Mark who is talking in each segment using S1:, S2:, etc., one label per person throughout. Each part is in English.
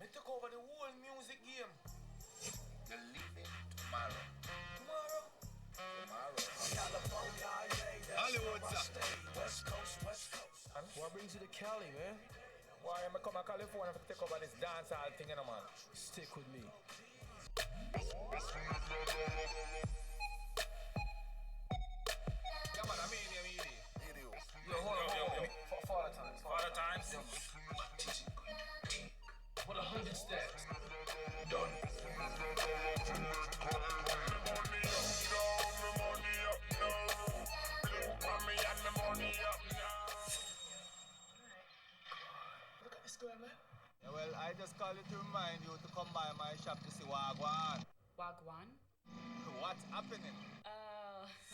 S1: Me took over the whole music game.
S2: You're leaving tomorrow.
S1: Tomorrow?
S2: California,
S1: Hollywood, sir.
S2: West Coast, West Coast.
S1: What brings you to Cali, man?
S3: Why am I come to California to take over this dancehall thing, you know, man?
S1: Stick with me.
S3: Yeah, man, I'm E-Dee.
S1: Yo, hold on.
S3: Father times.
S1: Father times. What 100 steps?
S2: Done.
S1: Look at this girl, man.
S4: Yeah, well, I just called you to remind you to come by my shop to see Wagwan.
S5: Wagwan?
S4: What's happening?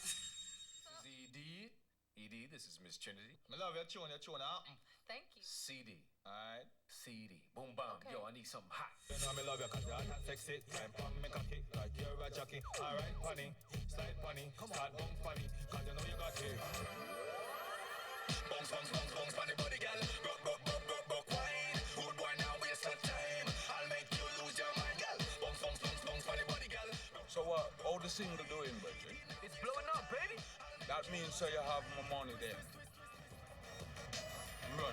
S1: This is E-Dee. E-Dee, this is Miss Trinity.
S4: I love your tune,
S5: Thank you.
S1: CD.
S4: Alright.
S1: CD. Boom, bam.
S5: Okay.
S1: Yo, I need something hot.
S3: You know me love you cause you're hot and sexy. Time on me cocky like you're a jockey. Alright, funny, slide funny, start bounce funny, cause you know you got it.
S2: Bounce, bounce, bounce, bounce, funny body, girl. Rock, rock, rock, rock, rock, wine. Good boy, now waste no time. I'll make you lose your mind, girl. Bounce, bounce, bounce, bounce, funny body, girl.
S6: So what? How the single doing, buddy?
S1: It's blowing up, baby.
S6: That means so you have more money then. Run.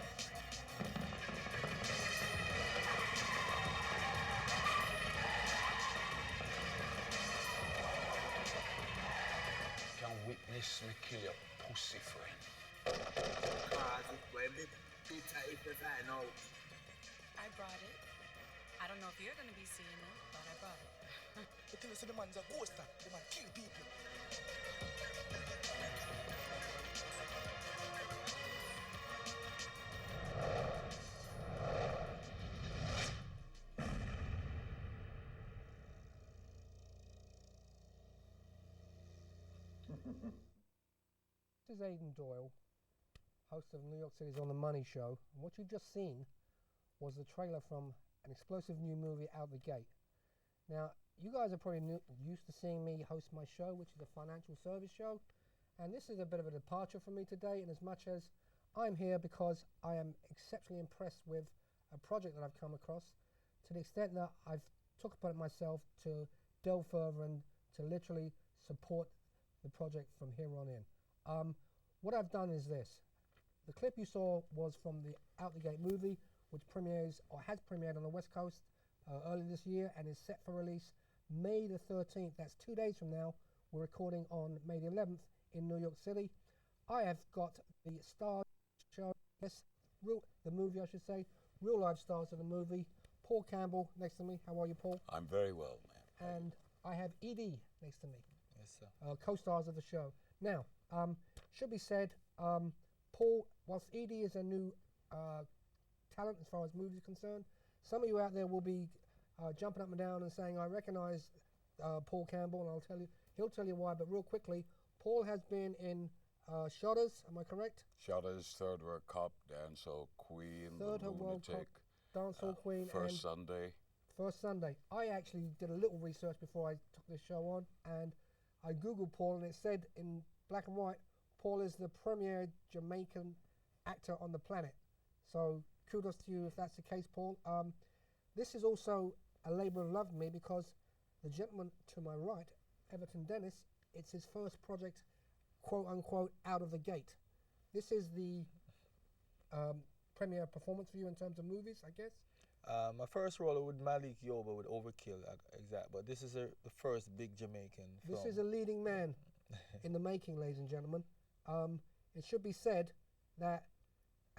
S2: Can witness me kill your pussy friend.
S5: I brought it. I don't know if you're going to be seeing it, but I brought it.
S1: The thing is, the man's a ghost, the man kill people.
S7: This is Aidan Doyle, host of New York City's On.the show, and what you've just seen was the trailer from an explosive new movie, Out the Gate. Now, you guys are probably used to seeing me host my show, which is a financial service show, and this is a bit of a departure for me today, in as much as I'm here because I am exceptionally impressed with a project that I've come across, to the extent that I've took upon it myself to delve further and to literally support the project from here on in. What I've done is this. The clip you saw was from the Out the Gate movie, which premieres or has premiered on the West Coast early this year and is set for release May the 13th. That's 2 days from now. We're recording on May the 11th in New York City. I have got the star show, yes, the movie I should say, real life stars of the movie. Paul Campbell next to me. How are you, Paul?
S6: I'm very well, man.
S7: And I have E-Dee next to me.
S4: Yes, sir.
S7: Co-stars of the show. Now, should be said, Paul, whilst E-Dee is a new talent as far as movies are concerned, some of you out there will be jumping up and down and saying, I recognise Paul Campbell, and he'll tell you why, but real quickly, Paul has been in Shutters, am I correct?
S6: Shutters, Third World Cup, Dancehall Queen,
S7: Third
S6: The
S7: World Cup,
S6: Lunatic,
S7: Dancehall Queen,
S6: First
S7: and
S6: Sunday.
S7: First Sunday. I actually did a little research before I took this show on, and I googled Paul, and it said in black and white, Paul is the premier Jamaican actor on the planet. So kudos to you if that's the case, Paul. This is also a labour of love to me because the gentleman to my right, Everton Dennis, it's his first project, quote unquote, out of the gate. This is the premiere performance for you in terms of movies, I guess?
S4: My first role with Malik Yoba with Overkill, exact. But this is the first big Jamaican film.
S7: This is a leading man in the making, ladies and gentlemen. It should be said that,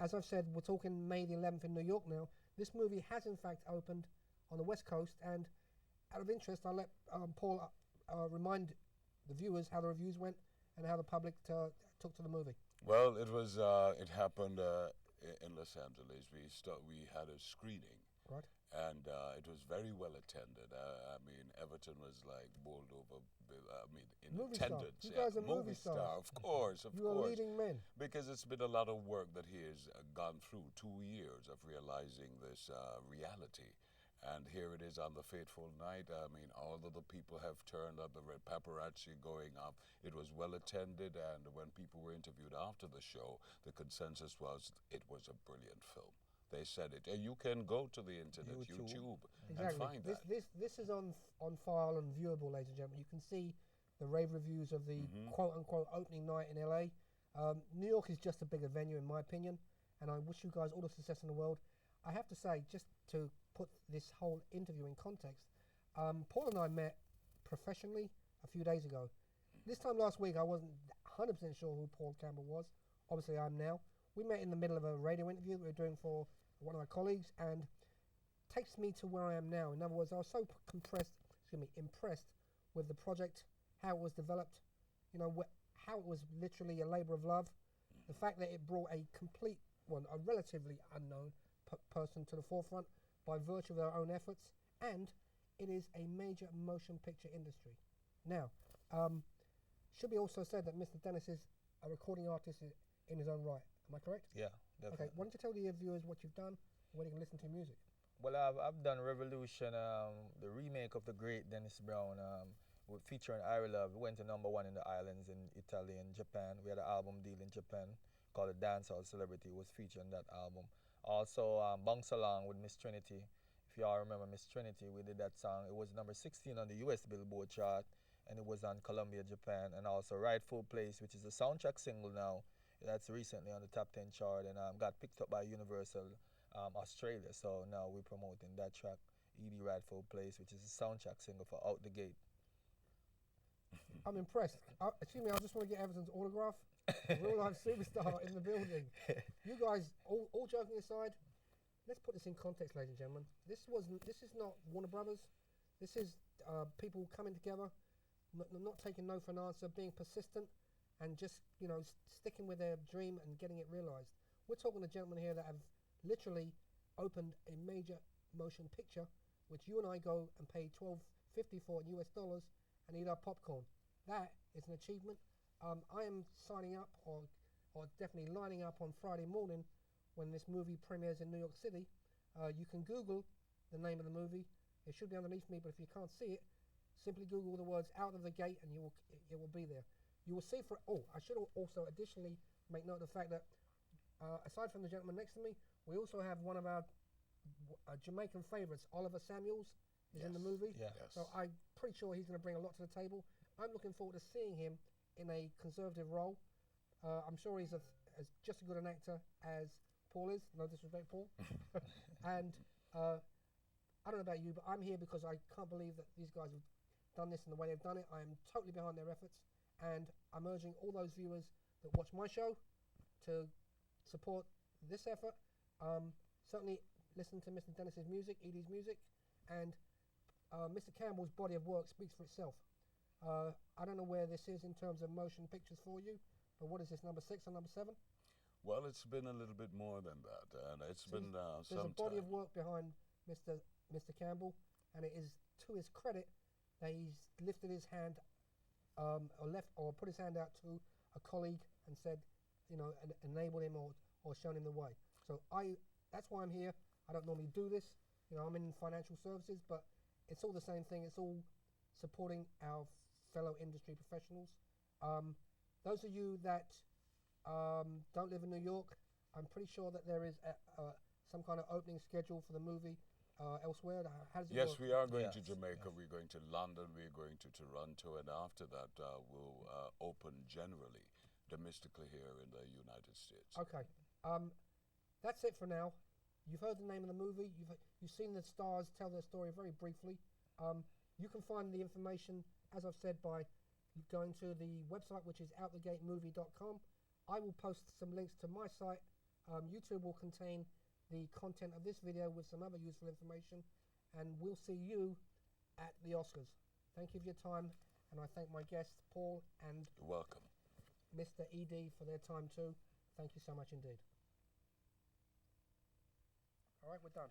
S7: as I've said, we're talking May the 11th in New York now. This movie has in fact opened on the West Coast, and out of interest, I'll let Paul remind the viewers how the reviews went and how the public took to the movie.
S6: Well, it was. It happened in Los Angeles. We had a screening.
S7: Right.
S6: And it was very well attended. I mean, Everton was like bowled over. I mean, in
S7: movie
S6: attendance.
S7: Star. You guys are movie
S6: star,
S7: stars.
S6: of course, of
S7: you
S6: course.
S7: You are leading men.
S6: Because it's been a lot of work that he has gone through. 2 years of realizing this reality. And here it is on the fateful night. I mean, all of the people have turned up, the red paparazzi going up. It was well attended, and when people were interviewed after the show, the consensus was it was a brilliant film. they said it. You can go to the internet, YouTube, and find that.
S7: This is on file and viewable, ladies and gentlemen. You can see the rave reviews of the quote-unquote opening night in LA. New York is just a bigger venue, in my opinion, and I wish you guys all the success in the world. I have to say, just to put this whole interview in context, Paul and I met professionally a few days ago. This time last week, I wasn't 100% sure who Paul Campbell was. Obviously, I am now. We met in the middle of a radio interview that we were doing for one of my colleagues, and takes me to where I am now. In other words, I was so impressed with the project, how it was developed, you know, how it was literally a labour of love. The fact that it brought a relatively unknown person to the forefront by virtue of their own efforts, and it is a major motion picture industry. Now, should be also said that Mr. Dennis is a recording artist in his own right. Am I correct?
S4: Yeah, definitely.
S7: Okay, why don't you tell the viewers what you've done and where you can listen to your music?
S4: Well, I've done Revolution, the remake of the great Dennis Brown, featuring Ira Love. We went to #1 in the islands, in Italy and Japan. We had an album deal in Japan called The Dancehall Celebrity. It was featured on that album. Also, Bounce Along with Miss Trinity. If you all remember Miss Trinity, we did that song. It was number 16 on the US Billboard chart, and it was on Columbia, Japan. And also Rightful Place, which is a soundtrack single now. That's recently on the top 10 chart, and got picked up by Universal Australia. So now we're promoting that track, E-Dee Rightful Place, which is a soundtrack single for Out the Gate.
S7: I'm impressed. Excuse me, I just want to get Everton's autograph. Real life superstar in the building. You guys, all joking aside, let's put this in context, ladies and gentlemen. This is not Warner Brothers. This is people coming together, not taking no for an answer, being persistent, and just sticking with their dream and getting it realized. We're talking to gentlemen here that have literally opened a major motion picture, which you and I go and pay $12.50 for in US dollars and eat our popcorn. That is an achievement. I am signing up, or definitely lining up on Friday morning when this movie premieres in New York City. You can Google the name of the movie. It should be underneath me, but if you can't see it, simply Google the words "Out of the Gate" and it will be there. You will see I should also additionally make note of the fact that aside from the gentleman next to me, we also have one of our Jamaican favourites, Oliver Samuels, is in the movie.
S4: Yeah.
S6: Yes.
S7: So I'm pretty sure he's going to bring a lot to the table. I'm looking forward to seeing him in a conservative role. I'm sure he's as just as good an actor as Paul is. No disrespect, Paul. And I don't know about you, but I'm here because I can't believe that these guys have done this in the way they've done it. I am totally behind their efforts, and I'm urging all those viewers that watch my show to support this effort. Certainly listen to Mr. Dennis's music, E-Dee's music, and Mr. Campbell's body of work speaks for itself. I don't know where this is in terms of motion pictures for you, but what is this, number 6 or number 7?
S6: Well, it's been a little bit more than that, and it's been some
S7: There's a body
S6: time.
S7: of work behind Mr. Campbell, and it is to his credit that he's lifted his hand, or put his hand out to a colleague and said, enabled him or shown him the way. So that's why I'm here. I don't normally do this. I'm in financial services, but it's all the same thing. It's all supporting our fellow industry professionals. Those of you that don't live in New York, I'm pretty sure that there is some kind of opening schedule for the movie elsewhere. How does it work?
S6: Yes, we are going to Jamaica, we're going to London, we're going to Toronto, and after that we'll open generally, domestically here in the United States.
S7: Okay. That's it for now. You've heard the name of the movie. You've seen the stars tell their story very briefly. You can find the information, as I've said, by going to the website, which is outthegatemovie.com. I will post some links to my site. YouTube will contain the content of this video with some other useful information, and we'll see you at the Oscars. Thank you for your time, and I thank my guests, Paul and
S6: You're welcome.
S7: Mr. E-Dee, for their time too. Thank you so much indeed. All right, we're done.